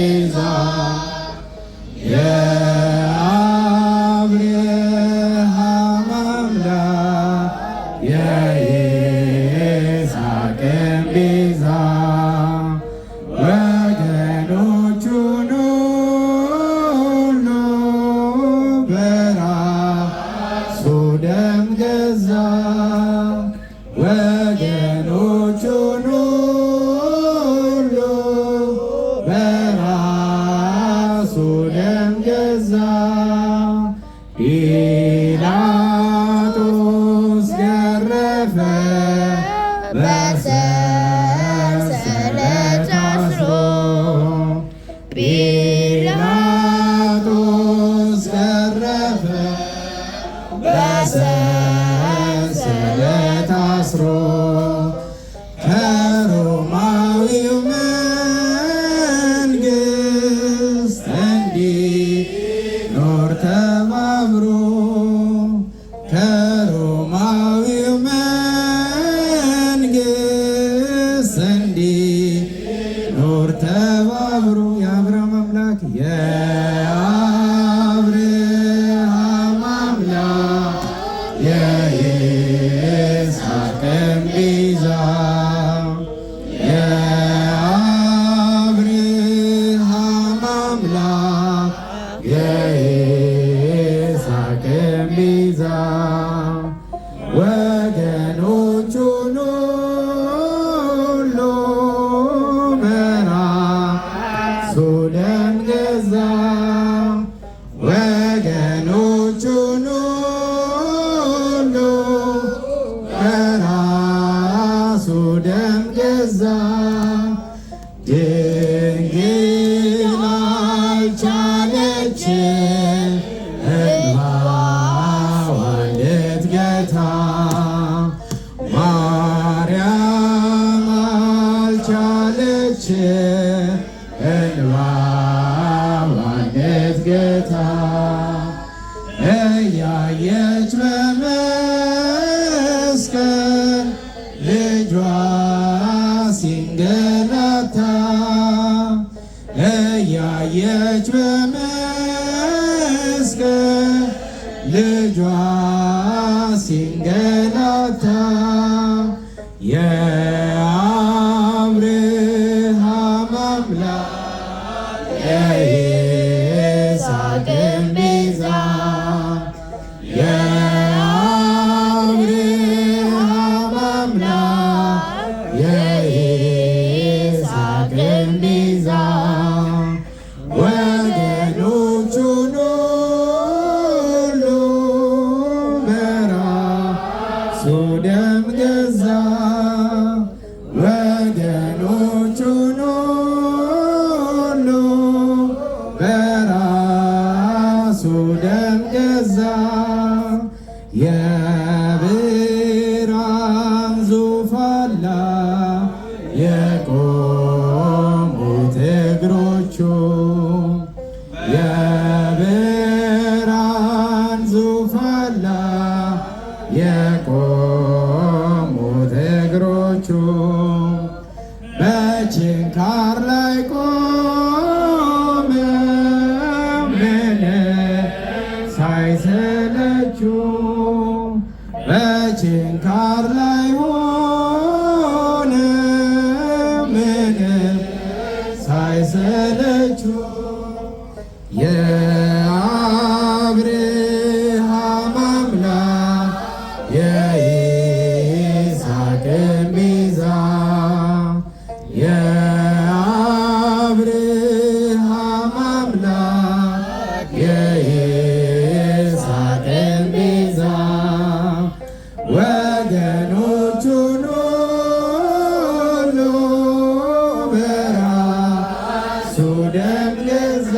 ቤዛ የአብርሃም አምላክ የይስሐቅም ቤዛ ወገኖቹን ሁሉ በራሱ ደም ገዛ ወገኖቹን ሁሉ በራሱ ደም ገዛ ጲላጦስ ገረፈ በሰንሰለት አስሮ ጲላጦስ ገረፈ በሰንሰለት አስሮ ከሮማዊው መንግሥት እንዲኖር ተባብሮ ከሮማዊው መንግሥት እንዲኖር ተባብሮ የአብርሃም አምላክ የአብርሃም አምላክ የይስሐቅም ቤዛ የአብርሃም አምላክ የይስሐቅም ቤዛ ወገኖቹን ሁሉ በራሱ ደም ገዛ ወገኖቹን ሁሉ በራሱ ደም ገዛ ድንግል አልቻለችም እንባዋን ልትገታ ማርያም አልቻለችም እንባዋን ልትገታ እያየች በመስቀል ልጇ ሲንገላታ እያየች በመስቀል ልጇ ሲንገላታ የአብርሃም አምላክ የይስሐቅም ቤዛ የአብርሃም አምላክ የይስሐቅም ቤዛ ወገኖቹን ሁሉ በራሱ ደም ገዛ ወገኖቹን ሁሉ በራሱ ደም ገዛ የብርሃን ዙፋን ላይ የቆሙት እግሮቹ የብርሃን ዙፋን ላይ የቆሙት እግሮቹ በችንካር ላይ ቆመው ምንም ሳይሰለቹ በችንካር ላይ ሆነው ምንም ሳይሰለቹ የአብርሃም አምላክ የይስሐቅም ቤዛ የአብርሃም አምላክ የይስሐቅም ቤዛ ወገኖቹን ሁሉ በራሱ ደም ገዛ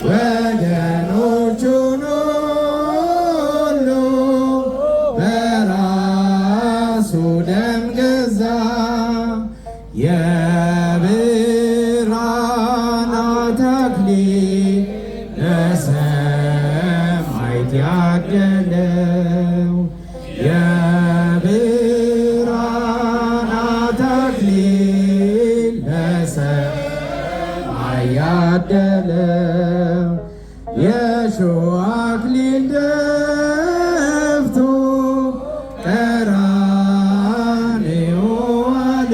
ወገኖቹን ሁሉ በራሱ ደም ገዛ የብርሃናት አክሊል ለሰማዕታት ያደለው የብርሃናት አክሊል ለሰማዕታት ያደለው የሾህ አክሊል ደፍቶ ቀራንዮ ዋለ።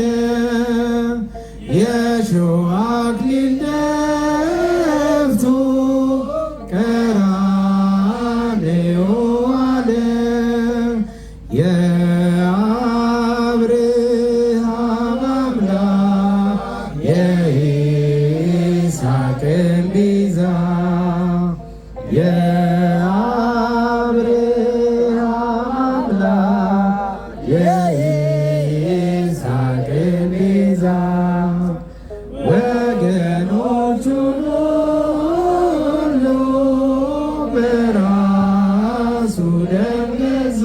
የሾህ አክሊል ደፍቶ ቀራንዮ ዋለ። የአብርሃም አምላክ የይስሐቅም ቤዛ የአብርሃም አምላክ የይስሐቅም ቤዛ ወገኖቹን ሁሉ በራሱ ደም ገዛ።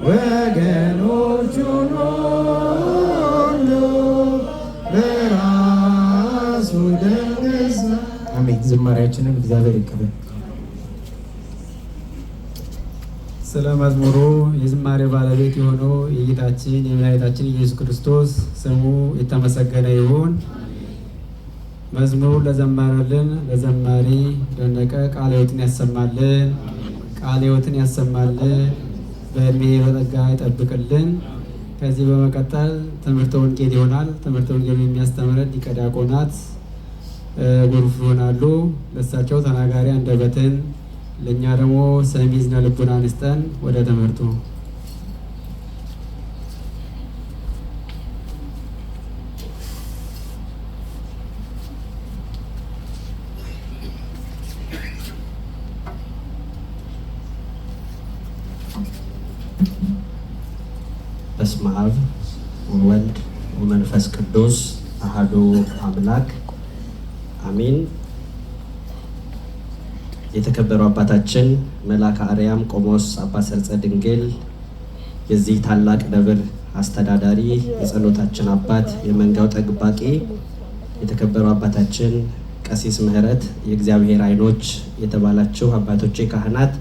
ወገኖቹን ሁሉ በራሱ ደም ገዛ። አሜን። ዝማሬያችንን እግዚአብሔር ይቀበል። ስለ መዝሙሩ የዝማሬ ባለቤት የሆነው የጌታችን የመድኃኒታችን ኢየሱስ ክርስቶስ ስሙ የተመሰገነ ይሁን። መዝሙሩን ለዘመረልን ለዘማሪ ደነቀ ቃለ ሕይወትን ያሰማልን፣ ቃለ ሕይወትን ያሰማልን፣ በእድሜ በጸጋ ይጠብቅልን። ከዚህ በመቀጠል ትምህርተ ወንጌል ይሆናል። ትምህርተ ወንጌል የሚያስተምረን ሊቀ ዲያቆናት ጎርፍ ይሆናሉ። ለእሳቸው ተናጋሪ አንደበትን ለእኛ ደግሞ ሰሚ ዝነ ልቡናን ይስጠን። ወደ ትምህርቱ በስመ አብ ወወልድ ወመንፈስ ቅዱስ አሐዱ አምላክ አሜን። የተከበሩ አባታችን መልአከ አርያም ቆሞስ አባ ሰርጸ ድንግል የዚህ ታላቅ ደብር አስተዳዳሪ፣ የጸሎታችን አባት፣ የመንጋው ጠባቂ፣ የተከበሩ አባታችን ቀሲስ ምህረት፣ የእግዚአብሔር ዓይኖች የተባላችሁ አባቶቼ ካህናት፣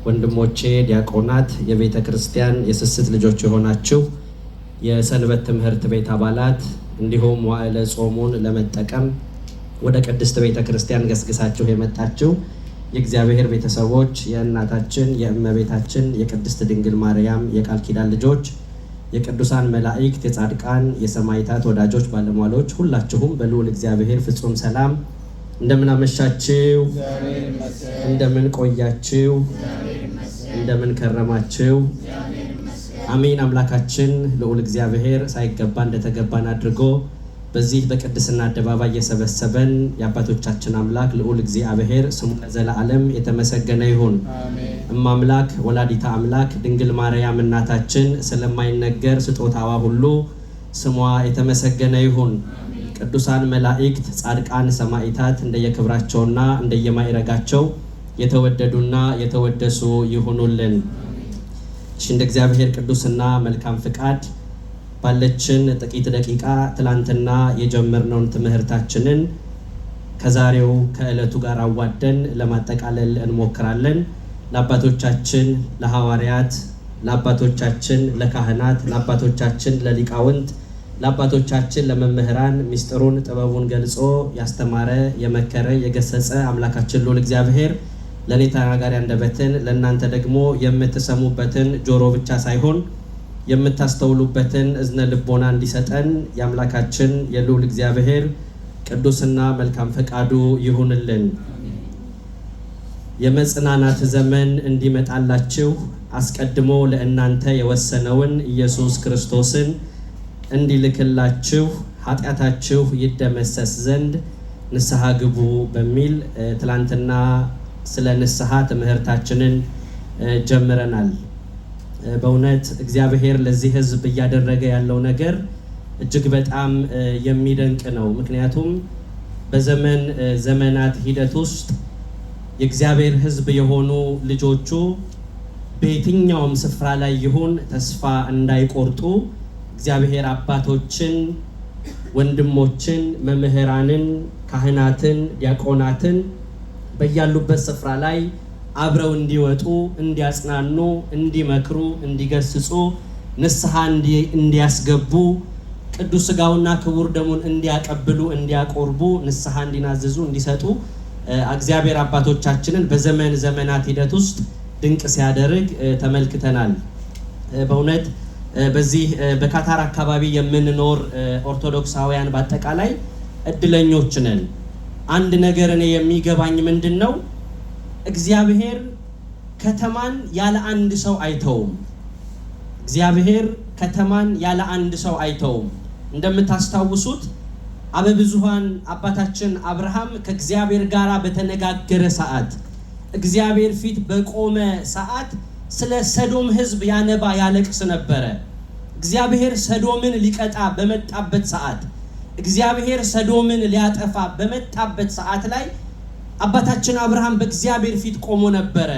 ወንድሞቼ ዲያቆናት፣ የቤተ ክርስቲያን የስስት ልጆች የሆናችሁ የሰንበት ትምህርት ቤት አባላት፣ እንዲሁም ዋዕለ ጾሙን ለመጠቀም ወደ ቅድስት ቤተ ክርስቲያን ገስግሳችሁ የመጣችሁ የእግዚአብሔር ቤተሰቦች፣ የእናታችን የእመቤታችን የቅድስት ድንግል ማርያም የቃል ኪዳን ልጆች፣ የቅዱሳን መላእክት፣ የጻድቃን የሰማዕታት ወዳጆች፣ ባለሟሎች ሁላችሁም በልዑል እግዚአብሔር ፍጹም ሰላም እንደምን አመሻችሁ? እንደምን ቆያችሁ? እንደምን ከረማችሁ? አሜን። አምላካችን ልዑል እግዚአብሔር ሳይገባ እንደተገባን አድርጎ በዚህ በቅድስና አደባባይ የሰበሰበን የአባቶቻችን አምላክ ልዑል እግዚአብሔር ስሙ ለዘላለም የተመሰገነ ይሁን። እማምላክ ወላዲታ አምላክ ድንግል ማርያም እናታችን ስለማይነገር ስጦታዋ ሁሉ ስሟ የተመሰገነ ይሁን። ቅዱሳን መላእክት፣ ጻድቃን፣ ሰማዕታት እንደየክብራቸውና እንደየማዕረጋቸው የተወደዱና የተወደሱ ይሁኑልን። እንደ እግዚአብሔር ቅዱስና መልካም ፍቃድ ባለችን ጥቂት ደቂቃ ትላንትና የጀመርነውን ትምህርታችንን ከዛሬው ከዕለቱ ጋር አዋደን ለማጠቃለል እንሞክራለን። ለአባቶቻችን ለሐዋርያት፣ ለአባቶቻችን ለካህናት፣ ለአባቶቻችን ለሊቃውንት፣ ለአባቶቻችን ለመምህራን ምስጢሩን ጥበቡን ገልጾ ያስተማረ የመከረ የገሰጸ አምላካችን ልዑል እግዚአብሔር ለኔ ተናጋሪ አንደበትን ለእናንተ ደግሞ የምትሰሙበትን ጆሮ ብቻ ሳይሆን የምታስተውሉበትን እዝነ ልቦና እንዲሰጠን የአምላካችን የልዑል እግዚአብሔር ቅዱስና መልካም ፈቃዱ ይሁንልን። የመጽናናት ዘመን እንዲመጣላችሁ አስቀድሞ ለእናንተ የወሰነውን ኢየሱስ ክርስቶስን እንዲልክላችሁ ኃጢአታችሁ ይደመሰስ ዘንድ ንስሐ ግቡ በሚል ትላንትና ስለ ንስሐ ትምህርታችንን ጀምረናል። በእውነት እግዚአብሔር ለዚህ ሕዝብ እያደረገ ያለው ነገር እጅግ በጣም የሚደንቅ ነው። ምክንያቱም በዘመናት ሂደት ውስጥ የእግዚአብሔር ሕዝብ የሆኑ ልጆቹ በየትኛውም ስፍራ ላይ ይሁን ተስፋ እንዳይቆርጡ እግዚአብሔር አባቶችን፣ ወንድሞችን፣ መምህራንን፣ ካህናትን፣ ዲያቆናትን በያሉበት ስፍራ ላይ አብረው እንዲወጡ፣ እንዲያጽናኑ፣ እንዲመክሩ፣ እንዲገስጹ፣ ንስሐ እንዲያስገቡ ቅዱስ ሥጋውና ክቡር ደሙን እንዲያቀብሉ እንዲያቆርቡ ንስሐ እንዲናዝዙ እንዲሰጡ እግዚአብሔር አባቶቻችንን በዘመን ዘመናት ሂደት ውስጥ ድንቅ ሲያደርግ ተመልክተናል። በእውነት በዚህ በካታር አካባቢ የምንኖር ኦርቶዶክሳውያን በአጠቃላይ እድለኞች ነን። አንድ ነገር እኔ የሚገባኝ ምንድነው እግዚአብሔር ከተማን ያለ አንድ ሰው አይተውም። እግዚአብሔር ከተማን ያለ አንድ ሰው አይተውም። እንደምታስታውሱት አበብዙሃን አባታችን አብርሃም ከእግዚአብሔር ጋር በተነጋገረ ሰዓት እግዚአብሔር ፊት በቆመ ሰዓት ስለ ሰዶም ሕዝብ ያነባ ያለቅስ ነበረ። እግዚአብሔር ሰዶምን ሊቀጣ በመጣበት ሰዓት እግዚአብሔር ሰዶምን ሊያጠፋ በመጣበት ሰዓት ላይ አባታችን አብርሃም በእግዚአብሔር ፊት ቆሞ ነበረ።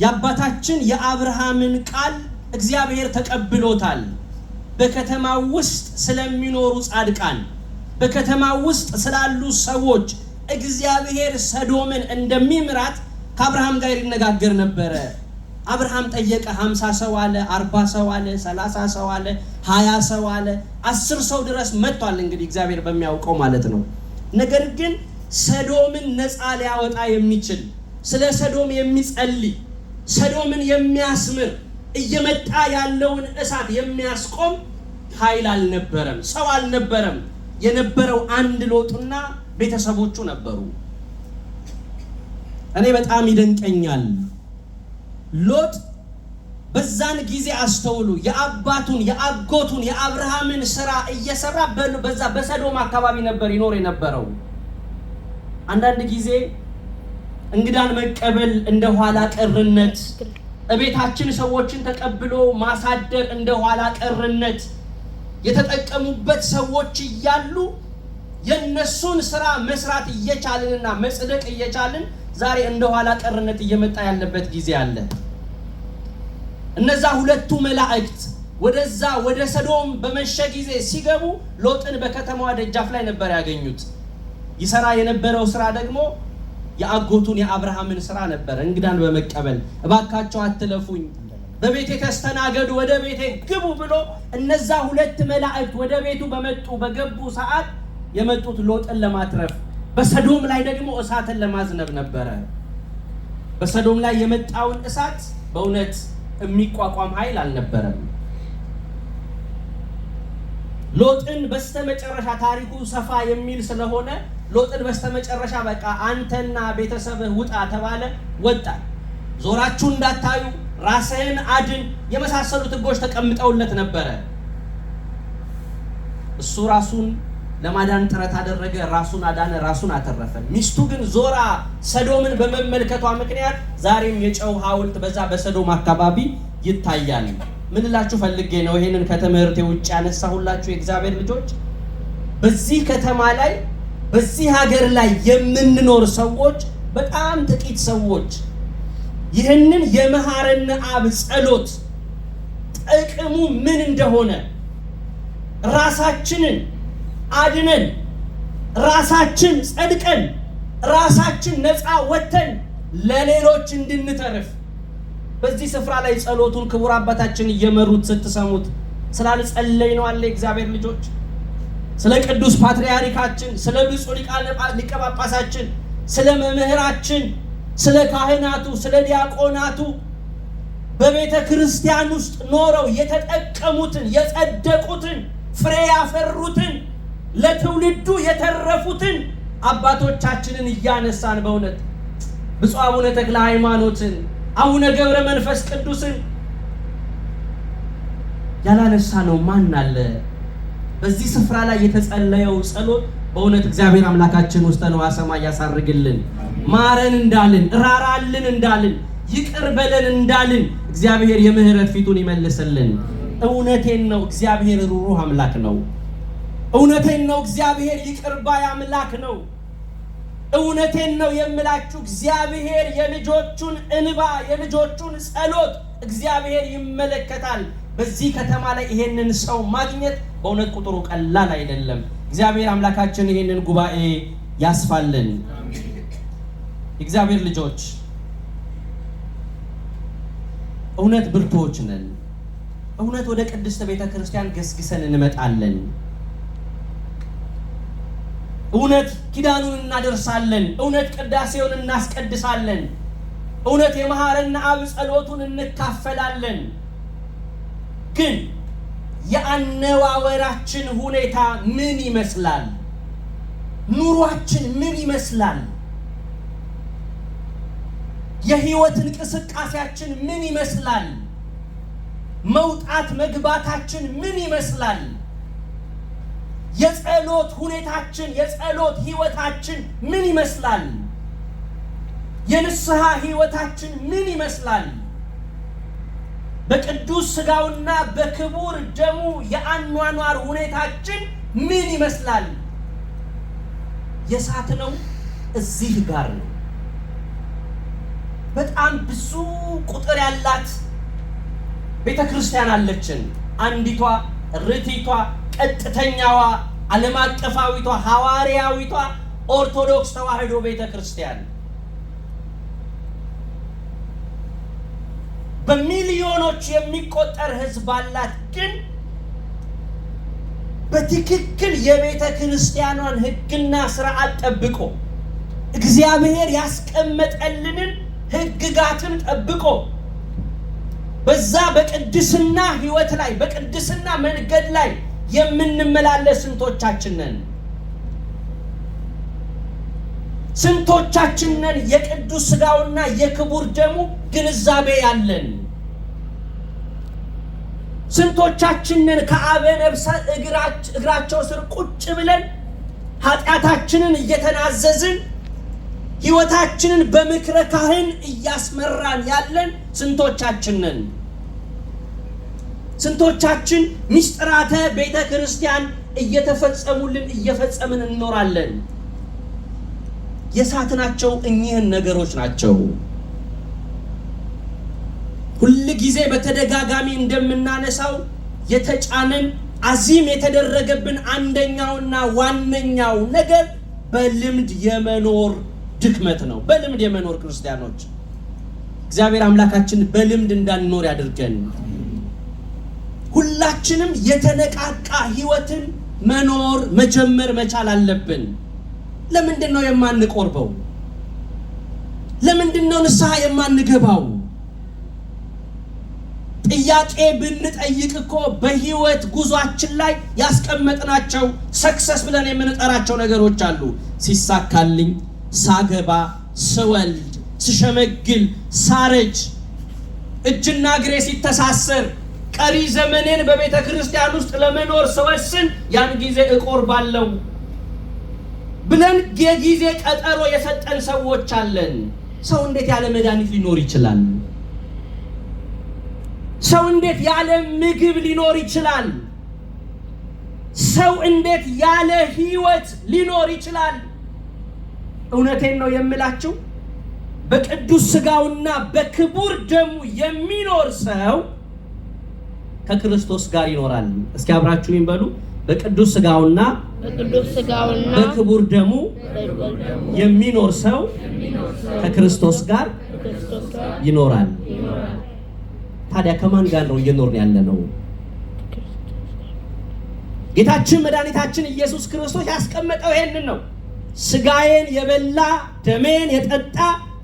የአባታችን የአብርሃምን ቃል እግዚአብሔር ተቀብሎታል። በከተማው ውስጥ ስለሚኖሩ ጻድቃን፣ በከተማው ውስጥ ስላሉ ሰዎች እግዚአብሔር ሰዶምን እንደሚምራት ከአብርሃም ጋር ይነጋገር ነበረ። አብርሃም ጠየቀ። 50 ሰው አለ፣ 40 ሰው አለ፣ 30 ሰው አለ፣ 20 ሰው አለ፣ 10 ሰው ድረስ መጥቷል። እንግዲህ እግዚአብሔር በሚያውቀው ማለት ነው። ነገር ግን ሰዶምን ነፃ ሊያወጣ የሚችል ስለ ሰዶም የሚጸልይ ሰዶምን የሚያስምር እየመጣ ያለውን እሳት የሚያስቆም ኃይል አልነበረም፣ ሰው አልነበረም። የነበረው አንድ ሎጥና ቤተሰቦቹ ነበሩ። እኔ በጣም ይደንቀኛል። ሎጥ በዛን ጊዜ አስተውሉ፣ የአባቱን የአጎቱን የአብርሃምን ስራ እየሰራ በዛ በሰዶም አካባቢ ነበር ይኖር የነበረው። አንዳንድ ጊዜ እንግዳን መቀበል እንደ ኋላ ቀርነት፣ እቤታችን ሰዎችን ተቀብሎ ማሳደር እንደ ኋላ ቀርነት የተጠቀሙበት ሰዎች እያሉ የነሱን ስራ መስራት እየቻልንና መጽደቅ እየቻልን ዛሬ እንደ ኋላ ቀርነት እየመጣ ያለበት ጊዜ አለ። እነዛ ሁለቱ መላእክት ወደዛ ወደ ሰዶም በመሸ ጊዜ ሲገቡ ሎጥን በከተማዋ ደጃፍ ላይ ነበር ያገኙት። ይሰራ የነበረው ስራ ደግሞ የአጎቱን የአብርሃምን ስራ ነበር። እንግዳን በመቀበል እባካቸው አትለፉኝ፣ በቤቴ ተስተናገዱ፣ ወደ ቤቴ ግቡ ብሎ እነዛ ሁለት መላእክት ወደ ቤቱ በገቡ ሰዓት የመጡት ሎጥን ለማትረፍ፣ በሰዶም ላይ ደግሞ እሳትን ለማዝነብ ነበረ። በሰዶም ላይ የመጣውን እሳት በእውነት የሚቋቋም ኃይል አልነበረም። ሎጥን በስተመጨረሻ ታሪኩ ሰፋ የሚል ስለሆነ ሎጥን በስተመጨረሻ በቃ አንተና ቤተሰብህ ውጣ ተባለ። ወጣ። ዞራችሁ እንዳታዩ፣ ራስህን አድን የመሳሰሉት ሕጎች ተቀምጠውለት ነበረ። እሱ ራሱን ለማዳን ጥረት አደረገ፣ ራሱን አዳነ፣ ራሱን አተረፈ። ሚስቱ ግን ዞራ ሰዶምን በመመልከቷ ምክንያት ዛሬም የጨው ሐውልት በዛ በሰዶም አካባቢ ይታያል። ምን ልላችሁ ፈልጌ ነው ይሄንን ከትምህርቴ ውጭ ያነሳሁላችሁ የእግዚአብሔር ልጆች፣ በዚህ ከተማ ላይ በዚህ ሀገር ላይ የምንኖር ሰዎች በጣም ጥቂት ሰዎች ይህንን የመሐረነ አብ ጸሎት ጥቅሙ ምን እንደሆነ ራሳችንን አድነን ራሳችን ጸድቀን ራሳችን ነፃ ወተን ለሌሎች እንድንተርፍ በዚህ ስፍራ ላይ ጸሎቱን ክቡር አባታችን እየመሩት ስትሰሙት ስላልጸለይ ነው አለ እግዚአብሔር ልጆች። ስለ ቅዱስ ፓትርያርካችን፣ ስለ ብፁዕ ሊቀ ጳጳሳችን፣ ስለ መምህራችን፣ ስለ ካህናቱ፣ ስለ ዲያቆናቱ በቤተ ክርስቲያን ውስጥ ኖረው የተጠቀሙትን የጸደቁትን ፍሬ ያፈሩትን ለትውልዱ የተረፉትን አባቶቻችንን እያነሳን በእውነት ብፁዕ አቡነ ተክለ ሃይማኖትን፣ አቡነ ገብረ መንፈስ ቅዱስን ያላነሳ ነው ማን አለ? በዚህ ስፍራ ላይ የተጸለየው ጸሎት በእውነት እግዚአብሔር አምላካችን ውስጥ ነው ሰማይ ያሳርግልን። ማረን እንዳልን፣ ራራልን እንዳልን፣ ይቅር በለን እንዳልን እግዚአብሔር የምህረት ፊቱን ይመልስልን። እውነቴን ነው እግዚአብሔር ሩሩህ አምላክ ነው። እውነቴን ነው እግዚአብሔር ይቅር ባይ አምላክ ነው። እውነቴን ነው የምላችሁ እግዚአብሔር የልጆቹን እንባ የልጆቹን ጸሎት እግዚአብሔር ይመለከታል። በዚህ ከተማ ላይ ይሄንን ሰው ማግኘት በእውነት ቁጥሩ ቀላል አይደለም። እግዚአብሔር አምላካችን ይሄንን ጉባኤ ያስፋልን። እግዚአብሔር ልጆች እውነት ብርቱዎች ነን። እውነት ወደ ቅድስት ቤተ ክርስቲያን ገስግሰን እንመጣለን። እውነት ኪዳኑን እናደርሳለን። እውነት ቅዳሴውን እናስቀድሳለን። እውነት የመሐረነ አብ ጸሎቱን እንካፈላለን። ግን የአነዋወራችን ሁኔታ ምን ይመስላል? ኑሯችን ምን ይመስላል? የህይወት እንቅስቃሴያችን ምን ይመስላል? መውጣት መግባታችን ምን ይመስላል? የጸሎት ሁኔታችን፣ የጸሎት ህይወታችን ምን ይመስላል? የንስሐ ህይወታችን ምን ይመስላል? በቅዱስ ሥጋውና በክቡር ደሙ የአኗኗር ሁኔታችን ምን ይመስላል? የሳትነው እዚህ ጋር ነው። በጣም ብዙ ቁጥር ያላት ቤተ ክርስቲያን አለችን። አንዲቷ ርቲቷ ቀጥተኛዋ ዓለም አቀፋዊቷ ሐዋርያዊቷ ኦርቶዶክስ ተዋሕዶ ቤተ ክርስቲያን በሚሊዮኖች የሚቆጠር ሕዝብ አላት። ግን በትክክል የቤተ ክርስቲያኗን ሕግና ሥርዓት ጠብቆ እግዚአብሔር ያስቀመጠልንን ሕግጋትን ጠብቆ በዛ በቅድስና ህይወት ላይ በቅድስና መንገድ ላይ የምንመላለስ ስንቶቻችን ነን? ስንቶቻችን ነን የቅዱስ ሥጋውና የክቡር ደሙ ግንዛቤ ያለን? ስንቶቻችን ነን ከአበ ነፍሳት እግራቸው ስር ቁጭ ብለን ኃጢአታችንን እየተናዘዝን ህይወታችንን በምክረ ካህን እያስመራን ያለን ስንቶቻችን ነን? ስንቶቻችን ምስጢራተ ቤተ ክርስቲያን እየተፈጸሙልን እየፈጸምን እንኖራለን? የሳትናቸው እኚህን ነገሮች ናቸው። ሁል ጊዜ በተደጋጋሚ እንደምናነሳው የተጫነን አዚም የተደረገብን አንደኛውና ዋነኛው ነገር በልምድ የመኖር ድክመት ነው። በልምድ የመኖር ክርስቲያኖች እግዚአብሔር አምላካችን በልምድ እንዳንኖር ያድርገን። ሁላችንም የተነቃቃ ህይወትን መኖር መጀመር መቻል አለብን። ለምንድን ነው የማንቆርበው? ለምንድን ነው ንስሐ የማንገባው? ጥያቄ ብንጠይቅ እኮ በህይወት ጉዟችን ላይ ያስቀመጥናቸው ሰክሰስ ብለን የምንጠራቸው ነገሮች አሉ። ሲሳካልኝ፣ ሳገባ፣ ስወልድ፣ ስሸመግል፣ ሳረጅ፣ እጅና እግሬ ሲተሳሰር፣ ቀሪ ዘመኔን በቤተ ክርስቲያን ውስጥ ለመኖር ስወስን ያን ጊዜ እቆርባለሁ ብለን የጊዜ ቀጠሮ የሰጠን ሰዎች አለን። ሰው እንዴት ያለ መድኃኒት ሊኖር ይችላል? ሰው እንዴት ያለ ምግብ ሊኖር ይችላል? ሰው እንዴት ያለ ህይወት ሊኖር ይችላል? እውነቴን ነው የምላችሁ፣ በቅዱስ ሥጋውና በክቡር ደሙ የሚኖር ሰው ከክርስቶስ ጋር ይኖራል። እስኪ አብራችሁ ይንበሉ። በቅዱስ ሥጋውና በክቡር ደሙ የሚኖር ሰው ከክርስቶስ ጋር ይኖራል። ታዲያ ከማን ጋር ነው እየኖርን ያለነው? ጌታችን መድኃኒታችን ኢየሱስ ክርስቶስ ያስቀመጠው ይሄንን ነው። ሥጋዬን የበላ ደሜን የጠጣ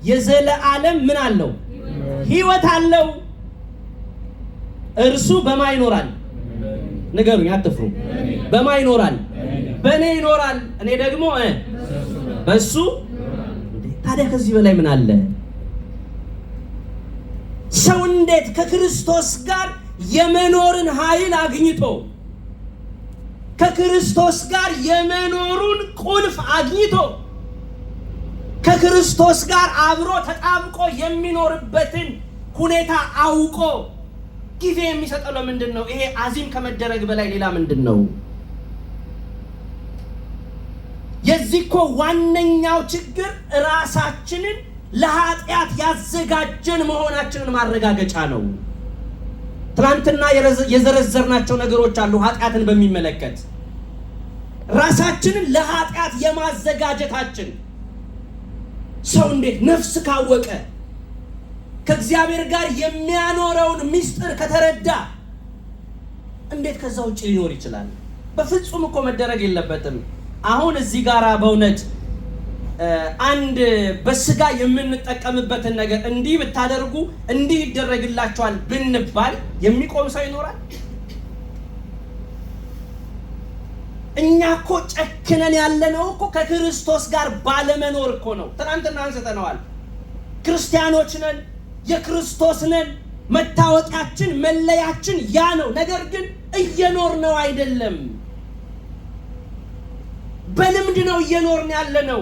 የዘለዓለም ምን አለው? ሕይወት አለው። እርሱ በማ ይኖራል? ንገሩኝ፣ አትፍሩ። በማ ይኖራል? በእኔ ይኖራል፣ እኔ ደግሞ በእሱ። ታዲያ ከዚህ በላይ ምን አለ? ሰው እንዴት ከክርስቶስ ጋር የመኖርን ኃይል አግኝቶ ከክርስቶስ ጋር የመኖሩን ቁልፍ አግኝቶ ከክርስቶስ ጋር አብሮ ተጣብቆ የሚኖርበትን ሁኔታ አውቆ ጊዜ የሚሰጠው ለምንድን ነው? ይሄ አዚም ከመደረግ በላይ ሌላ ምንድን ነው? የዚህ እኮ ዋነኛው ችግር ራሳችንን ለኃጢአት ያዘጋጀን መሆናችንን ማረጋገጫ ነው። ትናንትና የዘረዘርናቸው ነገሮች አሉ። ኃጢአትን በሚመለከት ራሳችንን ለኃጢአት የማዘጋጀታችን ሰው እንዴት ነፍስ ካወቀ ከእግዚአብሔር ጋር የሚያኖረውን ምስጢር ከተረዳ እንዴት ከዛ ውጪ ሊኖር ይችላል? በፍጹም እኮ መደረግ የለበትም። አሁን እዚህ ጋራ በእውነት አንድ በስጋ የምንጠቀምበትን ነገር እንዲህ ብታደርጉ እንዲህ ይደረግላችኋል ብንባል የሚቆም ሰው ይኖራል? እኛ እኮ ጨክነን ያለነው እኮ ከክርስቶስ ጋር ባለመኖር እኮ ነው። ትናንትና አንስተነዋል። ክርስቲያኖች ነን፣ የክርስቶስ ነን፣ መታወቂያችን መለያችን ያ ነው። ነገር ግን እየኖርነው አይደለም። በልምድ ነው እየኖርን ያለነው።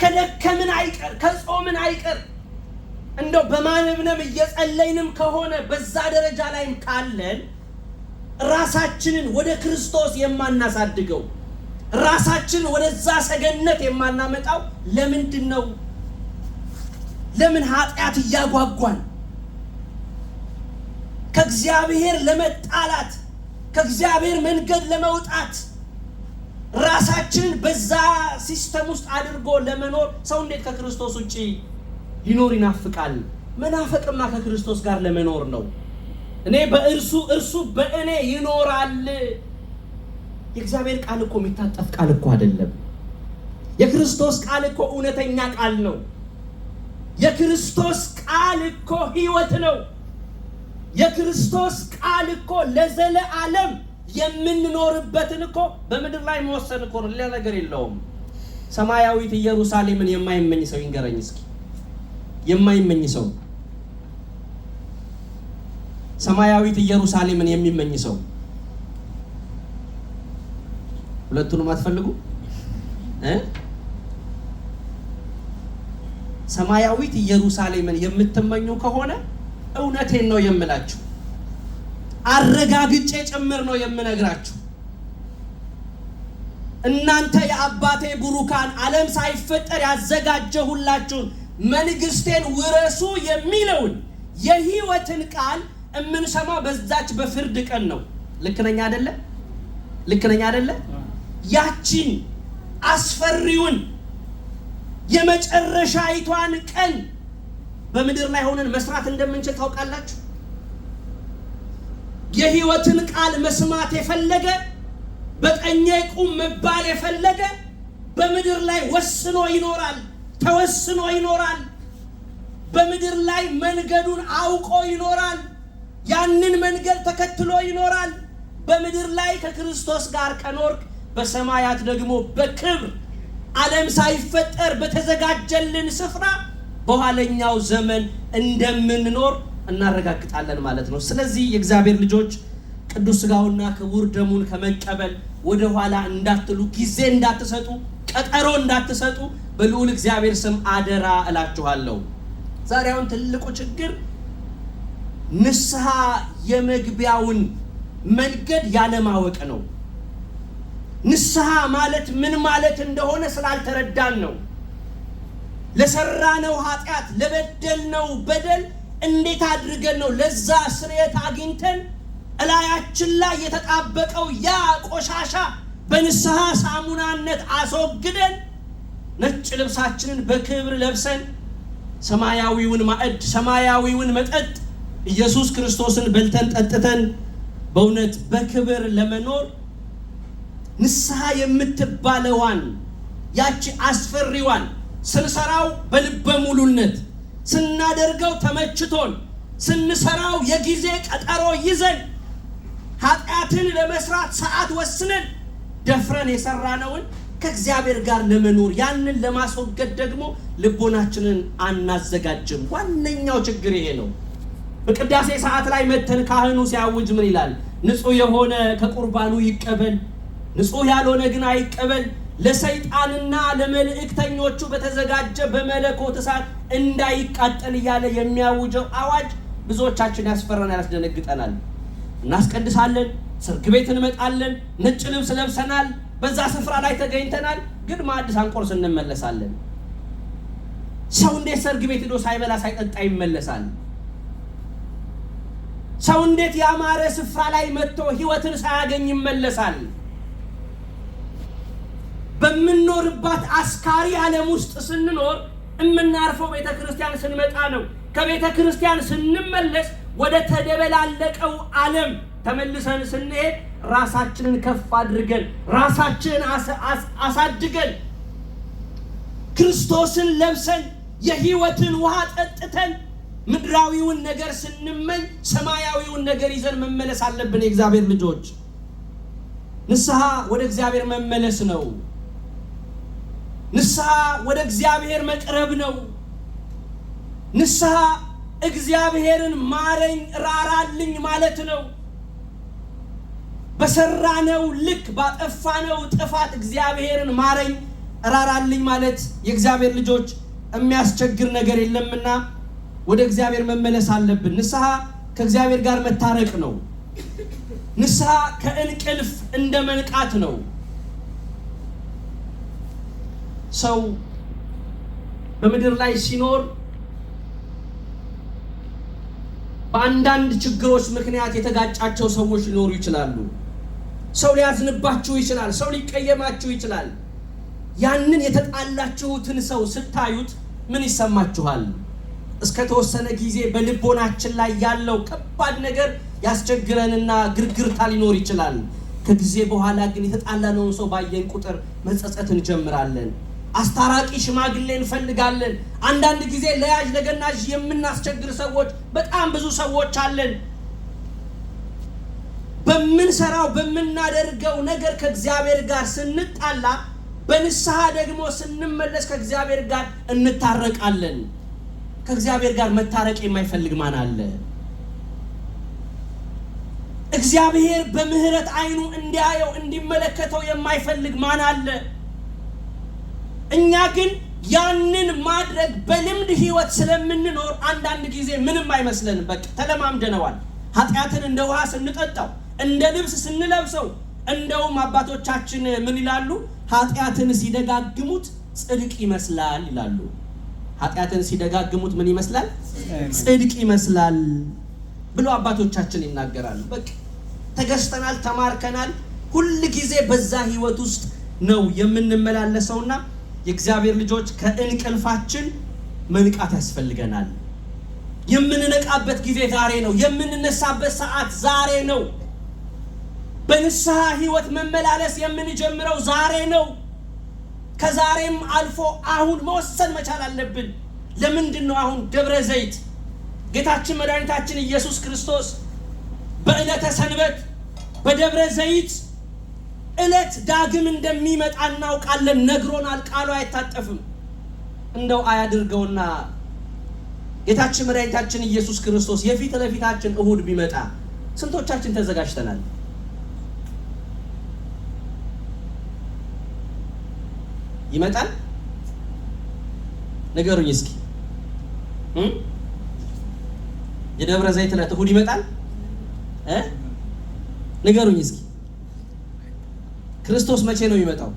ከደከምን አይቀር ከጾምን አይቀር እንደው በማንብነም እየጸለይንም ከሆነ በዛ ደረጃ ላይም ካለን ራሳችንን ወደ ክርስቶስ የማናሳድገው ራሳችንን ወደዛ ሰገነት የማናመጣው ለምንድን ነው? ለምን ኃጢአት እያጓጓን ከእግዚአብሔር ለመጣላት ከእግዚአብሔር መንገድ ለመውጣት ራሳችንን በዛ ሲስተም ውስጥ አድርጎ ለመኖር ሰው እንዴት ከክርስቶስ ውጪ ሊኖር ይናፍቃል? መናፈቅማ ከክርስቶስ ጋር ለመኖር ነው። እኔ በእርሱ እርሱ በእኔ ይኖራል። የእግዚአብሔር ቃል እኮ የሚታጠፍ ቃል እኮ አይደለም። የክርስቶስ ቃል እኮ እውነተኛ ቃል ነው። የክርስቶስ ቃል እኮ ሕይወት ነው። የክርስቶስ ቃል እኮ ለዘለዓለም የምንኖርበትን እኮ በምድር ላይ መወሰን እኮ ነው። ሌላ ነገር የለውም። ሰማያዊት ኢየሩሳሌምን የማይመኝ ሰው ይንገረኝ እስኪ። የማይመኝ ሰው ሰማያዊት ኢየሩሳሌምን የሚመኝ ሰው ሁለቱንም አትፈልጉ? ሰማያዊት ኢየሩሳሌምን የምትመኙ ከሆነ እውነቴን ነው የምላችሁ፣ አረጋግጬ ጭምር ነው የምነግራችሁ። እናንተ የአባቴ ቡሩካን ዓለም ሳይፈጠር ያዘጋጀሁላችሁን መንግስቴን ውረሱ የሚለውን የሕይወትን ቃል የምንሰማው በዛች በፍርድ ቀን ነው። ልክ ነኝ አይደለ? ልክ ነኝ አይደለ? ያቺን አስፈሪውን የመጨረሻይቷን ቀን በምድር ላይ ሆነን መስራት እንደምንችል ታውቃላችሁ። የሕይወትን ቃል መስማት የፈለገ በቀኜ ቁም መባል የፈለገ በምድር ላይ ወስኖ ይኖራል፣ ተወስኖ ይኖራል። በምድር ላይ መንገዱን አውቆ ይኖራል። ያንን መንገድ ተከትሎ ይኖራል። በምድር ላይ ከክርስቶስ ጋር ከኖርክ በሰማያት ደግሞ በክብር ዓለም ሳይፈጠር በተዘጋጀልን ስፍራ በኋለኛው ዘመን እንደምንኖር እናረጋግጣለን ማለት ነው። ስለዚህ የእግዚአብሔር ልጆች ቅዱስ ሥጋውና ክቡር ደሙን ከመቀበል ወደ ኋላ እንዳትሉ፣ ጊዜ እንዳትሰጡ፣ ቀጠሮ እንዳትሰጡ በልዑል እግዚአብሔር ስም አደራ እላችኋለሁ። ዛሬ አሁን ትልቁ ችግር ንስሐ የመግቢያውን መንገድ ያለማወቅ ነው። ንስሐ ማለት ምን ማለት እንደሆነ ስላልተረዳን ነው። ለሰራነው ኃጢአት ለበደልነው በደል እንዴት አድርገን ነው ለዛ ስርየት አግኝተን እላያችን ላይ የተጣበቀው ያ ቆሻሻ በንስሐ ሳሙናነት አስወግደን ነጭ ልብሳችንን በክብር ለብሰን ሰማያዊውን ማዕድ ሰማያዊውን መጠጥ ኢየሱስ ክርስቶስን በልተን ጠጥተን በእውነት በክብር ለመኖር ንስሐ የምትባለዋን ያቺ አስፈሪዋን ስንሰራው በልበ ሙሉነት ስናደርገው ተመችቶን ስንሰራው የጊዜ ቀጠሮ ይዘን ኃጢአትን ለመስራት ሰዓት ወስነን ደፍረን የሰራነውን ከእግዚአብሔር ጋር ለመኖር ያንን ለማስወገድ ደግሞ ልቦናችንን አናዘጋጅም። ዋነኛው ችግር ይሄ ነው። በቅዳሴ ሰዓት ላይ መተን ካህኑ ሲያውጅ ምን ይላል? ንጹሕ የሆነ ከቁርባኑ ይቀበል፣ ንጹሕ ያልሆነ ግን አይቀበል፣ ለሰይጣንና ለመልእክተኞቹ በተዘጋጀ በመለኮት እሳት እንዳይቃጠል እያለ የሚያውጀው አዋጅ ብዙዎቻችን ያስፈራናል፣ ያስደነግጠናል። እናስቀድሳለን፣ ሰርግ ቤት እንመጣለን፣ ነጭ ልብስ ለብሰናል፣ በዛ ስፍራ ላይ ተገኝተናል፣ ግን ማዕድ ሳንቆርስ እንመለሳለን። ሰው እንዴት ሰርግ ቤት ሄዶ ሳይበላ ሳይጠጣ ይመለሳል? ሰው እንዴት ያማረ ስፍራ ላይ መጥቶ ሕይወትን ሳያገኝ ይመለሳል? በምንኖርባት አስካሪ ዓለም ውስጥ ስንኖር የምናርፈው ቤተ ክርስቲያን ስንመጣ ነው። ከቤተ ክርስቲያን ስንመለስ ወደ ተደበላለቀው ዓለም ተመልሰን ስንሄድ ራሳችንን ከፍ አድርገን ራሳችንን አሳድገን ክርስቶስን ለብሰን የሕይወትን ውሃ ጠጥተን ምድራዊውን ነገር ስንመኝ ሰማያዊውን ነገር ይዘን መመለስ አለብን። የእግዚአብሔር ልጆች ንስሐ ወደ እግዚአብሔር መመለስ ነው። ንስሐ ወደ እግዚአብሔር መቅረብ ነው። ንስሐ እግዚአብሔርን ማረኝ ራራልኝ ማለት ነው። በሰራነው ልክ ባጠፋነው ጥፋት እግዚአብሔርን ማረኝ ራራልኝ ማለት የእግዚአብሔር ልጆች የሚያስቸግር ነገር የለምና ወደ እግዚአብሔር መመለስ አለብን። ንስሐ ከእግዚአብሔር ጋር መታረቅ ነው። ንስሐ ከእንቅልፍ እንደ መንቃት ነው። ሰው በምድር ላይ ሲኖር በአንዳንድ ችግሮች ምክንያት የተጋጫቸው ሰዎች ሊኖሩ ይችላሉ። ሰው ሊያዝንባችሁ ይችላል። ሰው ሊቀየማችሁ ይችላል። ያንን የተጣላችሁትን ሰው ስታዩት ምን ይሰማችኋል? እስከ ተወሰነ ጊዜ በልቦናችን ላይ ያለው ከባድ ነገር ያስቸግረንና ግርግርታ ሊኖር ይችላል። ከጊዜ በኋላ ግን የተጣላነውን ሰው ባየን ቁጥር መጸጸት እንጀምራለን። አስታራቂ ሽማግሌ እንፈልጋለን። አንዳንድ ጊዜ ለያዥ ለገናዥ የምናስቸግር ሰዎች በጣም ብዙ ሰዎች አለን። በምንሰራው በምናደርገው ነገር ከእግዚአብሔር ጋር ስንጣላ በንስሐ ደግሞ ስንመለስ ከእግዚአብሔር ጋር እንታረቃለን። ከእግዚአብሔር ጋር መታረቅ የማይፈልግ ማን አለ? እግዚአብሔር በምህረት አይኑ እንዲያየው እንዲመለከተው የማይፈልግ ማን አለ? እኛ ግን ያንን ማድረግ በልምድ ህይወት ስለምንኖር አንዳንድ ጊዜ ምንም አይመስለንም። በቃ ተለማምደነዋል። ኃጢአትን እንደ ውሃ ስንጠጣው፣ እንደ ልብስ ስንለብሰው። እንደውም አባቶቻችን ምን ይላሉ? ኃጢአትን ሲደጋግሙት ጽድቅ ይመስላል ይላሉ። ኃጢአትን ሲደጋግሙት ምን ይመስላል? ጽድቅ ይመስላል ብሎ አባቶቻችን ይናገራሉ። በቃ ተገዝተናል፣ ተማርከናል። ሁል ጊዜ በዛ ህይወት ውስጥ ነው የምንመላለሰውና የእግዚአብሔር ልጆች ከእንቅልፋችን መንቃት ያስፈልገናል። የምንነቃበት ጊዜ ዛሬ ነው። የምንነሳበት ሰዓት ዛሬ ነው። በንስሐ ህይወት መመላለስ የምንጀምረው ዛሬ ነው። ከዛሬም አልፎ አሁን መወሰን መቻል አለብን። ለምንድን ነው አሁን ደብረ ዘይት ጌታችን መድኃኒታችን ኢየሱስ ክርስቶስ በዕለተ ሰንበት በደብረ ዘይት ዕለት ዳግም እንደሚመጣ እናውቃለን። ነግሮናል። ቃሉ አይታጠፍም። እንደው አያድርገውና ጌታችን መድኃኒታችን ኢየሱስ ክርስቶስ የፊት ለፊታችን እሁድ ቢመጣ ስንቶቻችን ተዘጋጅተናል? ይመጣል? ንገሩኝ እስኪ። የደብረ ዘይት ዕለት እሁድ ይመጣል? ንገሩኝ እስኪ። ክርስቶስ መቼ ነው የሚመጣው?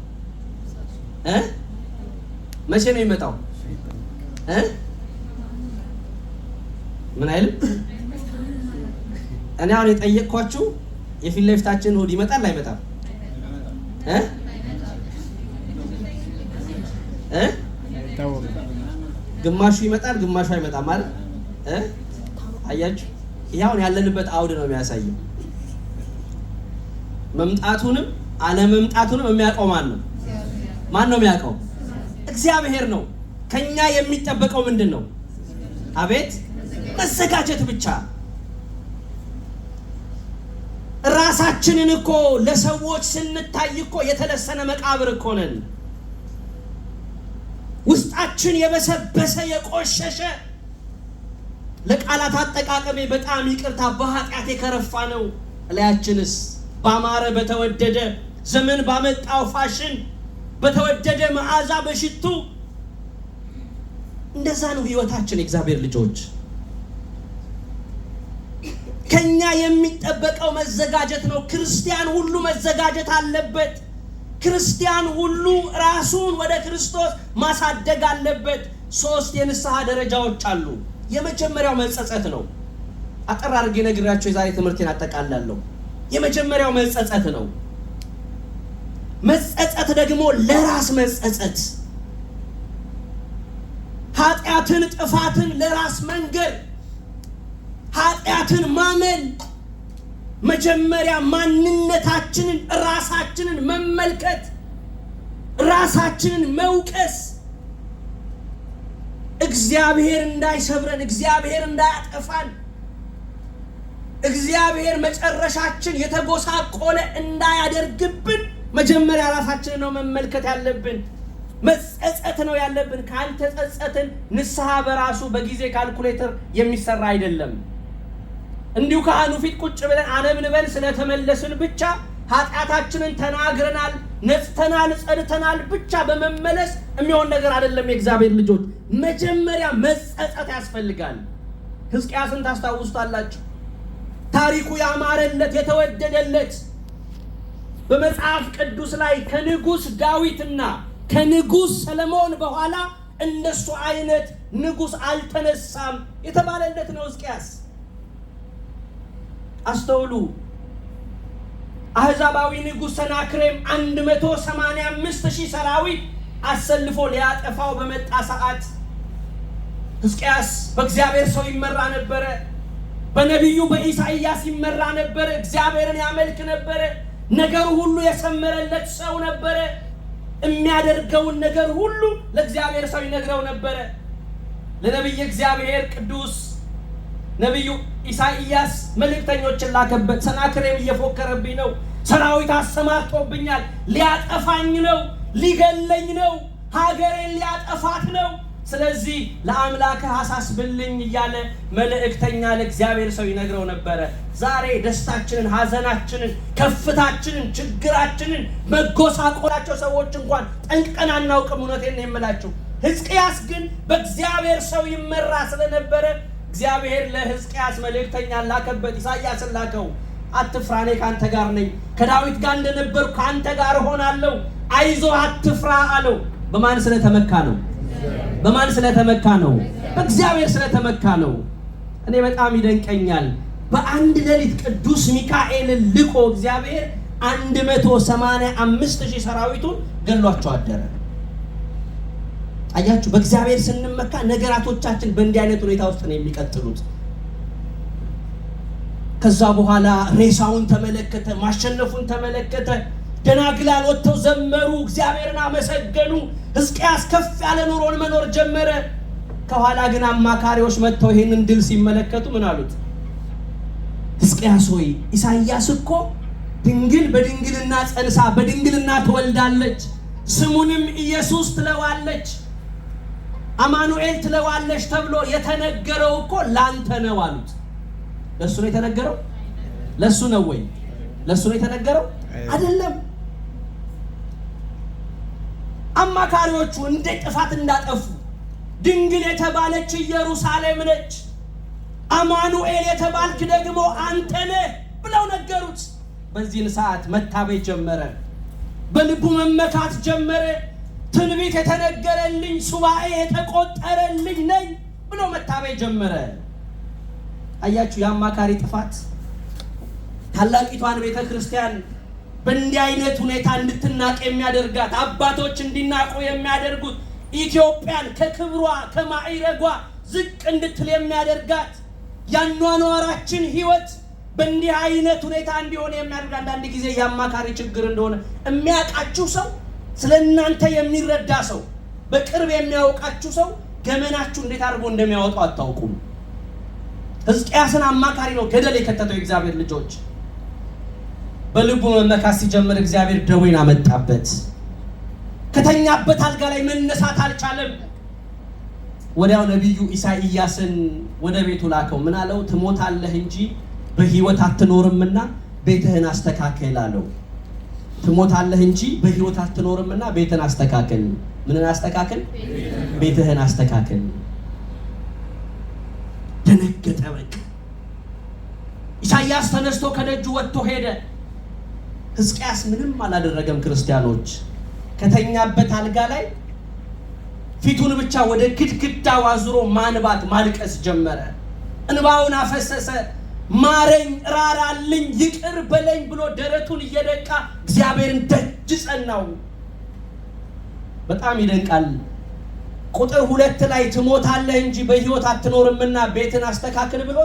መቼ ነው የሚመጣው? ምን አይልም? እኔ አሁን የጠየቅኳችሁ የፊት ለፊታችን እሁድ ይመጣል አይመጣም? ግማሹ ይመጣል፣ ግማሹ አይመጣም ማለት አያችሁ? ይሄ አሁን ያለንበት አውድ ነው የሚያሳየው። መምጣቱንም አለመምጣቱንም የሚያውቀው ማን ነው? ማን ነው የሚያውቀው? እግዚአብሔር ነው። ከኛ የሚጠበቀው ምንድን ነው? አቤት መዘጋጀት ብቻ። ራሳችንን እኮ ለሰዎች ስንታይ እኮ የተለሰነ መቃብር እኮ ነን። ውስጣችን የበሰበሰ የቆሸሸ፣ ለቃላት አጠቃቀሜ በጣም ይቅርታ፣ በኃጢአት የከረፋ ነው። እላያችንስ ባማረ በተወደደ ዘመን ባመጣው ፋሽን በተወደደ መዓዛ በሽቱ እንደዛ ነው ህይወታችን። የእግዚአብሔር ልጆች ከኛ የሚጠበቀው መዘጋጀት ነው። ክርስቲያን ሁሉ መዘጋጀት አለበት። ክርስቲያን ሁሉ ራሱን ወደ ክርስቶስ ማሳደግ አለበት። 3 የንስሐ ደረጃዎች አሉ። የመጀመሪያው መጸጸት ነው። አጠር አድርጌ ነግራችሁ የዛሬ ትምህርቴን አጠቃላለሁ። የመጀመሪያው መጸጸት ነው። መጸጸት ደግሞ ለራስ መጸጸት፣ ኃጢአትን ጥፋትን ለራስ መንገር፣ ኃጢአትን ማመን፣ መጀመሪያ ማንነታችንን ራሳችንን መመልከት፣ ራሳችንን መውቀስ፣ እግዚአብሔር እንዳይሰብረን፣ እግዚአብሔር እንዳያጠፋን፣ እግዚአብሔር መጨረሻችን የተጎሳቆለ እንዳያደርግብን መጀመሪያ ራሳችንን ነው መመልከት ያለብን። መጸጸት ነው ያለብን። ካልተጸጸትን ንስሐ በራሱ በጊዜ ካልኩሌተር የሚሰራ አይደለም። እንዲሁ ካህኑ ፊት ቁጭ ብለን አነብንበል ስለተመለስን ብቻ ኃጢአታችንን ተናግረናል፣ ነጽተናል፣ ጸድተናል ብቻ በመመለስ የሚሆን ነገር አይደለም። የእግዚአብሔር ልጆች መጀመሪያ መጸጸት ያስፈልጋል። ሕዝቅያስን ታስታውሱታላችሁ። ታሪኩ ያማረለት የተወደደለት በመጽሐፍ ቅዱስ ላይ ከንጉሥ ዳዊትና ከንጉሥ ሰለሞን በኋላ እንደሱ አይነት ንጉሥ አልተነሳም የተባለለት ነው ሕዝቅያስ። አስተውሉ። አሕዛባዊ ንጉሥ ሰናክሬም 185,000 ሰራዊት አሰልፎ ሊያጠፋው በመጣ ሰዓት ሕዝቅያስ በእግዚአብሔር ሰው ይመራ ነበረ። በነቢዩ በኢሳይያስ ይመራ ነበረ። እግዚአብሔርን ያመልክ ነበረ። ነገሩ ሁሉ የሰመረለት ሰው ነበረ። የሚያደርገውን ነገር ሁሉ ለእግዚአብሔር ሰው ይነግረው ነበረ። ለነቢይ እግዚአብሔር ቅዱስ ነቢዩ ኢሳይያስ መልእክተኞችን ላከበት። ሰናክሬም እየፎከረብኝ ነው፣ ሰራዊት አሰማርቶብኛል፣ ሊያጠፋኝ ነው፣ ሊገለኝ ነው፣ ሀገሬን ሊያጠፋት ነው። ስለዚህ ለአምላክህ አሳስብልኝ እያለ መልእክተኛ ለእግዚአብሔር ሰው ይነግረው ነበረ። ዛሬ ደስታችንን፣ ሐዘናችንን፣ ከፍታችንን፣ ችግራችንን፣ መጎሳቆላቸው ሰዎች እንኳን ጠንቅቀን አናውቅም። እውነቴን ነው የምላችሁ። ሕዝቅያስ ግን በእግዚአብሔር ሰው ይመራ ስለነበረ እግዚአብሔር ለሕዝቅያስ መልእክተኛ ላከበት። ኢሳይያስን ላከው። አትፍራ፣ እኔ ከአንተ ጋር ነኝ፣ ከዳዊት ጋር እንደነበርኩ ከአንተ ጋር እሆናለሁ፣ አይዞህ አትፍራ አለው። በማን ስለተመካ ነው? በማን ስለተመካ ነው? በእግዚአብሔር ስለተመካ ነው። እኔ በጣም ይደንቀኛል። በአንድ ሌሊት ቅዱስ ሚካኤልን ልኮ እግዚአብሔር 185,000 ሰራዊቱን ገሏቸው አደረ። አያችሁ፣ በእግዚአብሔር ስንመካ ነገራቶቻችን በእንዲህ አይነት ሁኔታ ውስጥ ነው የሚቀጥሉት። ከዛ በኋላ ሬሳውን ተመለከተ፣ ማሸነፉን ተመለከተ። ደናግላን ወጥተው ዘመሩ፣ እግዚአብሔርን አመሰገኑ። ሕዝቅያስ ከፍ ያለ ኑሮን መኖር ጀመረ። ከኋላ ግን አማካሪዎች መጥተው ይሄንን ድል ሲመለከቱ ምን አሉት? ሕዝቅያስ ሆይ ኢሳይያስ እኮ ድንግል በድንግልና ጸንሳ በድንግልና ትወልዳለች፣ ስሙንም ኢየሱስ ትለዋለች፣ አማኑኤል ትለዋለች ተብሎ የተነገረው እኮ ላንተ ነው አሉት። ለሱ ነው የተነገረው? ለሱ ነው ወይ? ለሱ ነው የተነገረው? አይደለም። አማካሪዎቹ እንደ ጥፋት እንዳጠፉ ድንግል የተባለች ኢየሩሳሌም ነች፣ አማኑኤል የተባልክ ደግሞ አንተ ነህ ብለው ነገሩት። በዚህን ሰዓት መታበይ ጀመረ፣ በልቡ መመካት ጀመረ። ትንቢት የተነገረልኝ ሱባኤ የተቆጠረልኝ ነኝ ብሎ መታበይ ጀመረ። አያችሁ የአማካሪ ጥፋት ታላቂቷን ቤተ ክርስቲያን በእንዲህ አይነት ሁኔታ እንድትናቅ የሚያደርጋት፣ አባቶች እንዲናቁ የሚያደርጉት፣ ኢትዮጵያን ከክብሯ ከማዕረጓ ዝቅ እንድትል የሚያደርጋት፣ ያኗኗራችን ህይወት በእንዲህ አይነት ሁኔታ እንዲሆን የሚያደርግ አንዳንድ ጊዜ የአማካሪ ችግር እንደሆነ የሚያውቃችሁ ሰው፣ ስለ እናንተ የሚረዳ ሰው፣ በቅርብ የሚያውቃችሁ ሰው ገመናችሁ እንዴት አድርጎ እንደሚያወጣው አታውቁም። ሕዝቅያስን አማካሪ ነው ገደል የከተተው። የእግዚአብሔር ልጆች በልቡ መመካት ሲጀምር እግዚአብሔር ደዌን አመጣበት። ከተኛበት አልጋ ላይ መነሳት አልቻለም። ወዲያው ነቢዩ ኢሳይያስን ወደ ቤቱ ላከው። ምን አለው? ትሞታለህ እንጂ በህይወት አትኖርምና ቤትህን አስተካክል አለው። ትሞታለህ እንጂ በህይወት አትኖርምና ቤትህን አስተካክል። ምንን አስተካክል? ቤትህን አስተካክል። ደነገጠ። በቃ ኢሳይያስ ተነስቶ ከደጁ ወጥቶ ሄደ። ሕዝቅያስ ምንም አላደረገም። ክርስቲያኖች ከተኛበት አልጋ ላይ ፊቱን ብቻ ወደ ግድግዳው አዙሮ ማንባት ማልቀስ ጀመረ። እንባውን አፈሰሰ። ማረኝ፣ ራራልኝ፣ ይቅር በለኝ ብሎ ደረቱን እየደቃ እግዚአብሔርን ደጅ ጸናው። በጣም ይደንቃል። ቁጥር 2 ላይ ትሞታለህ እንጂ በህይወት አትኖርምና ቤትን አስተካክል ብሎ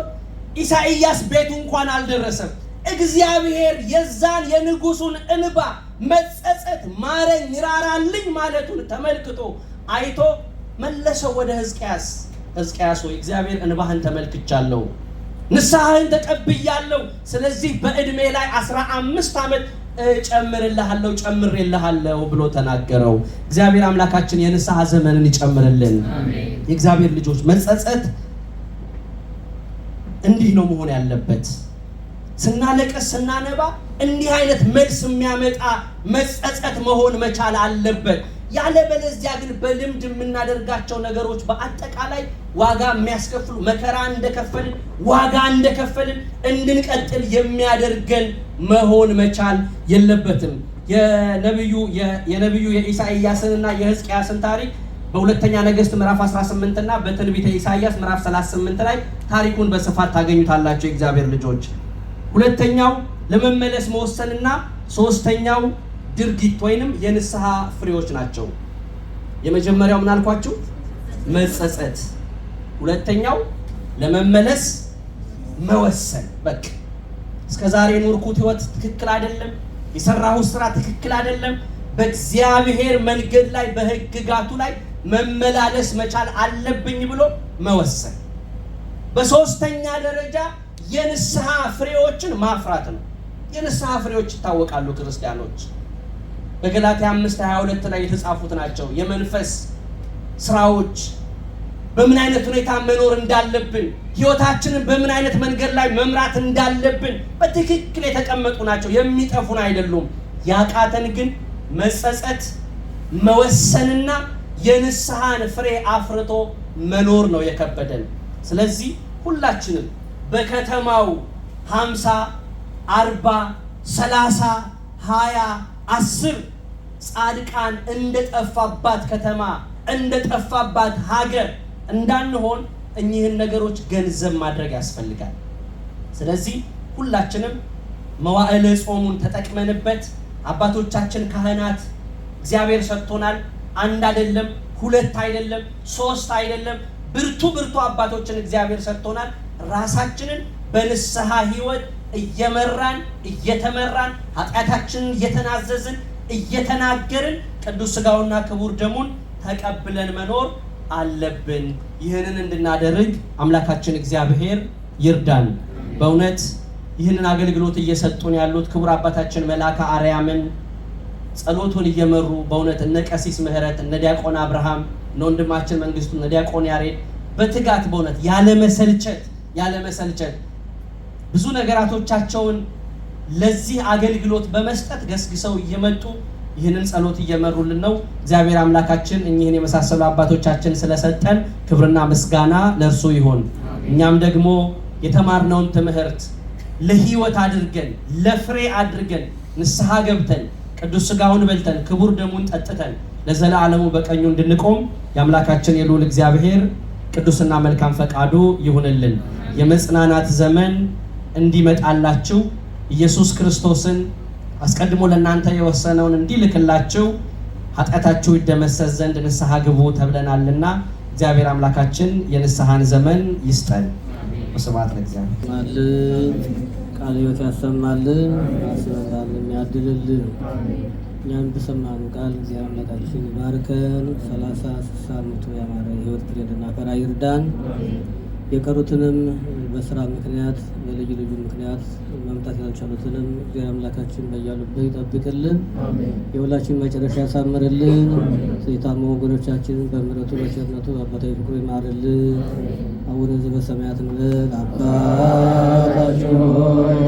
ኢሳይያስ ቤቱ እንኳን አልደረሰም። እግዚአብሔር የዛን የንጉሱን እንባ መጸጸት ማረኝ ራራልኝ ማለቱን ተመልክቶ አይቶ መለሰው ወደ ሕዝቅያስ። ሕዝቅያስ ሆይ እግዚአብሔር እንባህን ተመልክቻለሁ፣ ንስሐህን ተቀብያለሁ። ስለዚህ በእድሜ ላይ 15 ዓመት ጨምሬልሃለሁ ብሎ ተናገረው። እግዚአብሔር አምላካችን የንስሐ ዘመንን ይጨምርልን። የእግዚአብሔር ልጆች መጸጸት እንዲህ ነው መሆን ያለበት። ስናለቅስ ስናነባ እንዲህ አይነት መልስ የሚያመጣ መጸጸት መሆን መቻል አለበት። ያለበለዚያ ግን በልምድ የምናደርጋቸው ነገሮች በአጠቃላይ ዋጋ የሚያስከፍሉ መከራ እንደከፈልን ዋጋ እንደከፈልን እንድንቀጥል የሚያደርገን መሆን መቻል የለበትም። የነብዩ የኢሳይያስንና የሕዝቅያስን ታሪክ በሁለተኛ ነገሥት ምዕራፍ 18 እና በትንቢተ ኢሳይያስ ምዕራፍ 38 ላይ ታሪኩን በስፋት ታገኙታላችሁ የእግዚአብሔር ልጆች። ሁለተኛው ለመመለስ መወሰንና ሶስተኛው ድርጊት ወይንም የንስሐ ፍሬዎች ናቸው። የመጀመሪያው ምን አልኳችሁ? መጸጸት። ሁለተኛው ለመመለስ መወሰን። በቃ እስከዛሬ ኖርኩት ህይወት ትክክል አይደለም፣ የሰራሁት ስራ ትክክል አይደለም፣ በእግዚአብሔር መንገድ ላይ በህግጋቱ ላይ መመላለስ መቻል አለብኝ ብሎ መወሰን። በሶስተኛ ደረጃ የንስሐ ፍሬዎችን ማፍራት ነው። የንስሐ ፍሬዎች ይታወቃሉ ክርስቲያኖች በገላትያ 5:22 ላይ የተጻፉት ናቸው። የመንፈስ ስራዎች በምን አይነት ሁኔታ መኖር እንዳለብን፣ ህይወታችንን በምን አይነት መንገድ ላይ መምራት እንዳለብን በትክክል የተቀመጡ ናቸው። የሚጠፉን አይደሉም። ያቃተን ግን መጸጸት፣ መወሰንና የንስሐን ፍሬ አፍርቶ መኖር ነው የከበደን። ስለዚህ ሁላችንም በከተማው 50 40 30 20 10 ጻድቃን እንደጠፋባት ከተማ እንደጠፋባት ሀገር እንዳንሆን እኚህን ነገሮች ገንዘብ ማድረግ ያስፈልጋል። ስለዚህ ሁላችንም መዋዕለ ጾሙን ተጠቅመንበት አባቶቻችን ካህናት እግዚአብሔር ሰጥቶናል። አንድ አይደለም፣ ሁለት አይደለም፣ ሶስት አይደለም፣ ብርቱ አባቶችን እግዚአብሔር ሰጥቶናል። ራሳችንን በንስሐ ህይወት እየመራን እየተመራን ኃጢአታችንን እየተናዘዝን እየተናገርን ቅዱስ ሥጋውና ክቡር ደሙን ተቀብለን መኖር አለብን። ይህንን እንድናደርግ አምላካችን እግዚአብሔር ይርዳን። በእውነት ይህንን አገልግሎት እየሰጡን ያሉት ክቡር አባታችን መልአከ አርያምን ጸሎቱን እየመሩ በእውነት እነ ቀሲስ ምህረት እነ ዲያቆን አብርሃም እነ ወንድማችን መንግስቱ እነ ዲያቆን ያሬድ በትጋት በእውነት ያለመሰልቸት ብዙ ነገራቶቻቸውን ለዚህ አገልግሎት በመስጠት ገስግሰው እየመጡ ይህንን ጸሎት እየመሩልን ነው። እግዚአብሔር አምላካችን እኚህን የመሳሰሉ አባቶቻችን ስለሰጠን ክብርና ምስጋና ለእርሱ ይሁን። እኛም ደግሞ የተማርነውን ትምህርት ለህይወት አድርገን ለፍሬ አድርገን ንስሐ ገብተን ቅዱስ ሥጋውን በልተን ክቡር ደሙን ጠጥተን ለዘላለሙ በቀኙ እንድንቆም የአምላካችን የልዑል እግዚአብሔር ቅዱስና መልካም ፈቃዱ ይሁንልን። የመጽናናት ዘመን እንዲመጣላችሁ ኢየሱስ ክርስቶስን አስቀድሞ ለእናንተ የወሰነውን እንዲልክላችሁ ኃጢአታችሁ ይደመሰስ ዘንድ ንስሐ ግቡ ተብለናልና እግዚአብሔር አምላካችን የንስሐን ዘመን ይስጠን። ወስብሐት ለእግዚአብሔር። ቃለ ሕይወት ያሰማልን፣ አስበታልን ያድልልን። እኛም በሰማነው ቃል እግዚአብሔር አምላካችን ባርከን 30 60 መቶ ያማረ ሕይወት ፍሬ እንድናፈራ ይርዳን። የቀሩትንም በስራ ምክንያት በልዩ ልዩ ምክንያት መምጣት ያልቻሉትንም እግዚአብሔር አምላካችን በያሉበት ይጠብቅልን። የሁላችን መጨረሻ ያሳምርልን። የታመሙ ወገኖቻችንን በምሕረቱ በቸርነቱ አባታዊ ፍቅሩ ይማርልን። አቡነ ዘበሰማያት እንበል። አባታችን ሆይ